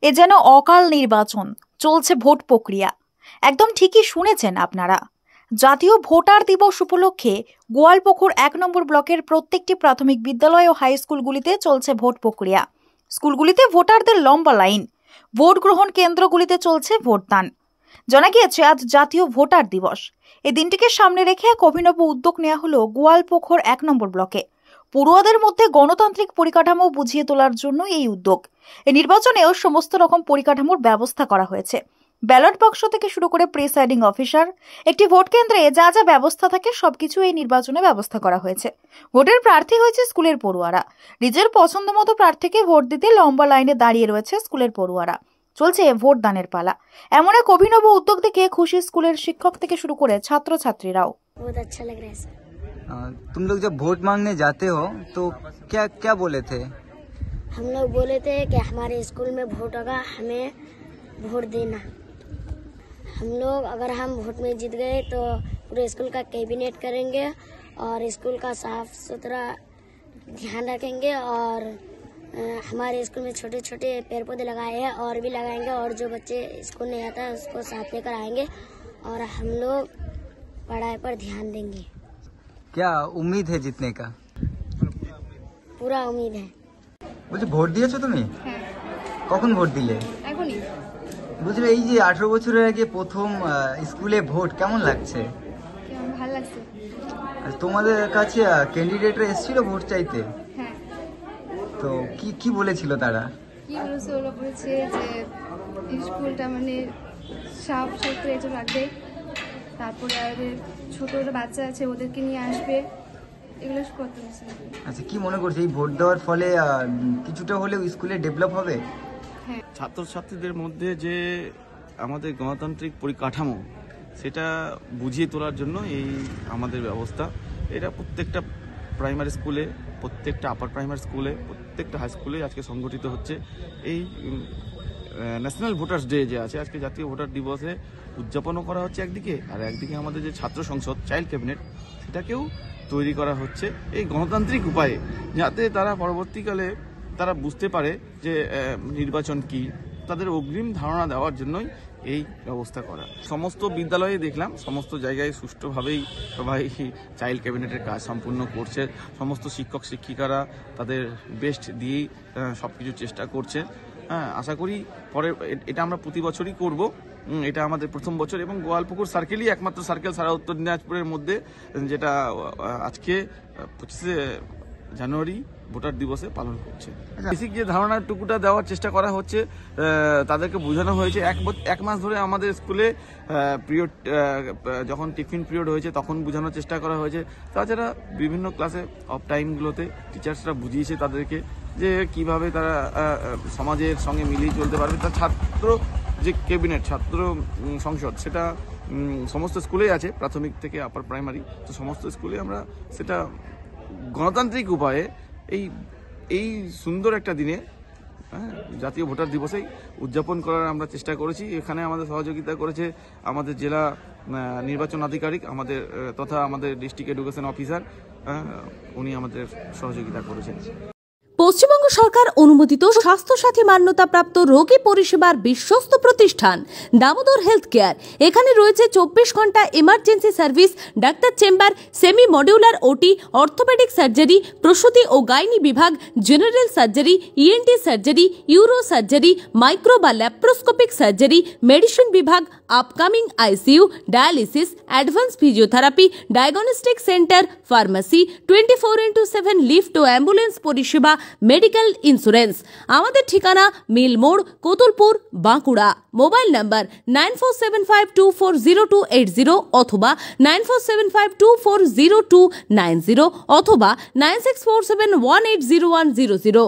এ যেন অকাল নির্বাচন, চলছে ভোট প্রক্রিয়া। একদম ঠিকই শুনেছেন আপনারা। জাতীয় ভোটার দিবস উপলক্ষে গোয়ালপুকুর ১ নম্বর ব্লকের প্রত্যেকটি প্রাথমিক বিদ্যালয় ও হাই স্কুলগুলিতে চলছে ভোট প্রক্রিয়া। স্কুলগুলিতে ভোটারদের লম্বা লাইন, ভোট গ্রহণ কেন্দ্রগুলিতে চলছে ভোটদান। জানা গিয়েছে আজ জাতীয় ভোটার দিবস। এই দিনটিকে সামনে রেখে এক অভিনব উদ্যোগ নেওয়া হলো গোয়ালপুকুর ১ নম্বর ব্লকে। পড়ুয়াদের মধ্যে গণতান্ত্রিক পরিকাঠামো বুঝিয়ে তোলার জন্য এই উদ্যোগ। এই নির্বাচনেও সমস্ত রকম পরিকাঠামোর ব্যবস্থা করা হয়েছে। ব্যালট বাক্স থেকে শুরু করে প্রিসাইডিং অফিসার, একটি ভোট কেন্দ্রে যা যা ব্যবস্থা থাকে সবকিছু এই নির্বাচনে ব্যবস্থা করা হয়েছে। ভোটের প্রার্থী হয়েছে স্কুলের পড়ুয়ারা। নিজের পছন্দ মতো প্রার্থীকে ভোট দিতে লম্বা লাইনে দাঁড়িয়ে রয়েছে স্কুলের পড়ুয়ারা। চলছে ভোট দানের পালা। এমন এক অভিনব উদ্যোগ দেখে খুশি স্কুলের শিক্ষক থেকে শুরু করে ছাত্রছাত্রীরাও। बहुत अच्छा लग रहा है सर। तुम लोग जब वोट मांगने जाते हो तो क्या क्या बोले थे? हम लोग बोले थे कि हमारे स्कूल में वोट होगा, हमें वोट देना। हम लोग अगर हम वोट में जीत गए तो पूरे स्कूल का कैबिनेट करेंगे और स्कूल का साफ सुथरा ध्यान रखेंगे और हमारे स्कूल में छोटे छोटे पेड़ पौधे लगाए हैं और भी लगाएंगे और जो बच्चे स्कूल नहीं आता है उसको साथ लेकर आएंगे और हम लोग पढ़ाई पर ध्यान देंगे। क्या उम्मीद है जीतने का? पूरा उम्मीद है। বলছি ভোট দিয়েছো তুমি? কখন ভোট দিলে? এখনই। বলছি এই যে 18 বছরের আগে প্রথম স্কুলে ভোট কেমন লাগছে? ভালো লাগছে। তোমাদের কাছে ক্যান্ডিডেটরা এসেছিল ভোট চাইতে? হ্যাঁ। তো কি বলেছিল তারা? কি বলেছে? ওরা বলেছে যে স্কুলটা মানে সাফ সুতরা একটু রাখবে, তারপরে আর ছোট বাচ্চা আছে ওদেরকে নিয়ে আসবে, এগুলো করতে হচ্ছে। আচ্ছা, কি মনে করছো এই ভোট দেওয়ার ফলে কিছুটা হলেও স্কুলে ডেভেলপ হবে? হ্যাঁ। ছাত্রছাত্রীদের মধ্যে যে আমাদের গণতান্ত্রিক পরিকাঠামো সেটা বুঝিয়ে তোলার জন্য এই আমাদের ব্যবস্থা। এটা প্রত্যেকটা প্রাইমারি স্কুলে, প্রত্যেকটা আপার প্রাইমারি স্কুলে, প্রত্যেকটা হাই স্কুলে আজকে সংগঠিত হচ্ছে। এই ন্যাশনাল ভোটার্স ডে যে আছে, আজকে জাতীয় ভোটার দিবসে উদযাপনও করা হচ্ছে একদিকে, আর একদিকে আমাদের যে ছাত্র সংসদ চাইল্ড ক্যাবিনেট সেটাকেও তৈরি করা হচ্ছে এই গণতান্ত্রিক উপায়ে, যাতে তারা পরবর্তীকালে তারা বুঝতে পারে যে নির্বাচন কি, তাদের অগ্রিম ধারণা দেওয়ার জন্যই এই ব্যবস্থা করা। সমস্ত বিদ্যালয়ে দেখলাম সমস্ত জায়গায় সুষ্ঠুভাবেই সবাই চাইল্ড ক্যাবিনেটের কাজ সম্পূর্ণ করছে। সমস্ত শিক্ষক শিক্ষিকারা তাদের বেস্ট দিয়েই সবকিছু চেষ্টা করছে। হ্যাঁ, আশা করি পরে এটা আমরা প্রতি বছরই করব। এটা আমাদের প্রথম বছর এবং গোয়ালপুকুর সার্কেলই একমাত্র সার্কেল সারা উত্তর দিনাজপুরের মধ্যে যেটা আজকে 25শে জানুয়ারি ভোটার দিবসে পালন করছে। বেসিক যে ধারণাটুকুটা দেওয়ার চেষ্টা করা হচ্ছে, তাদেরকে বোঝানো হয়েছে। এক মাস ধরে আমাদের স্কুলে পিরিয়ড, যখন টিফিন পিরিয়ড হয়েছে তখন বোঝানোর চেষ্টা করা হয়েছে। তাছাড়া বিভিন্ন ক্লাসে অফ টাইমগুলোতে টিচার্সরা বুঝিয়েছে তাদেরকে যে কিভাবে তারা সমাজের সঙ্গে মিলিয়ে চলতে পারবে। তার ছাত্র যে ক্যাবিনেট, ছাত্র সংসদ, সেটা সমস্ত স্কুলেই আছে, প্রাথমিক থেকে আপার প্রাইমারি। তো সমস্ত স্কুলে আমরা সেটা গণতান্ত্রিক উপায়ে এই সুন্দর একটা দিনে জাতীয় ভোটার দিবসেই উদযাপন করার আমরা চেষ্টা করেছি। এখানে আমাদের সহযোগিতা করেছে আমাদের জেলা নির্বাচন আধিকারিক আমাদের তথা আমাদের ডিস্ট্রিক্ট এডুকেশন অফিসার, উনি আমাদের সহযোগিতা করেছেন। পশ্চিমবঙ্গ সরকার অনুমোদিত স্বাস্থ্যসাথী মান্যতাপ্রাপ্ত রোগী পরিষেবার বিশ্বস্ত প্রতিষ্ঠান দামোদর হেলথ কেয়ার। এখানে রয়েছে 24 ঘন্টা emergency service, doctor chamber, semi modular OT, orthopaedic surgery, প্রসূতি ও গাইনি বিভাগ, general surgery, ENT surgery, uro surgery, micro বা ল্যাপ্রোস্কোপিক সার্জারি, মেডিসিন বিভাগ, upcoming ICU, dialysis, advance physiotherapy, diagnostic centre, pharmacy, 24x7 lift ও ambulance পরিষেবা, medical insurance. আমাদের ঠিকানা মিল মোড়, কোতুলপুর, বাঁকুড়া। মোবাইল নাম্বার 9475240280 অথবা 9475240290 অথবা 9647180100।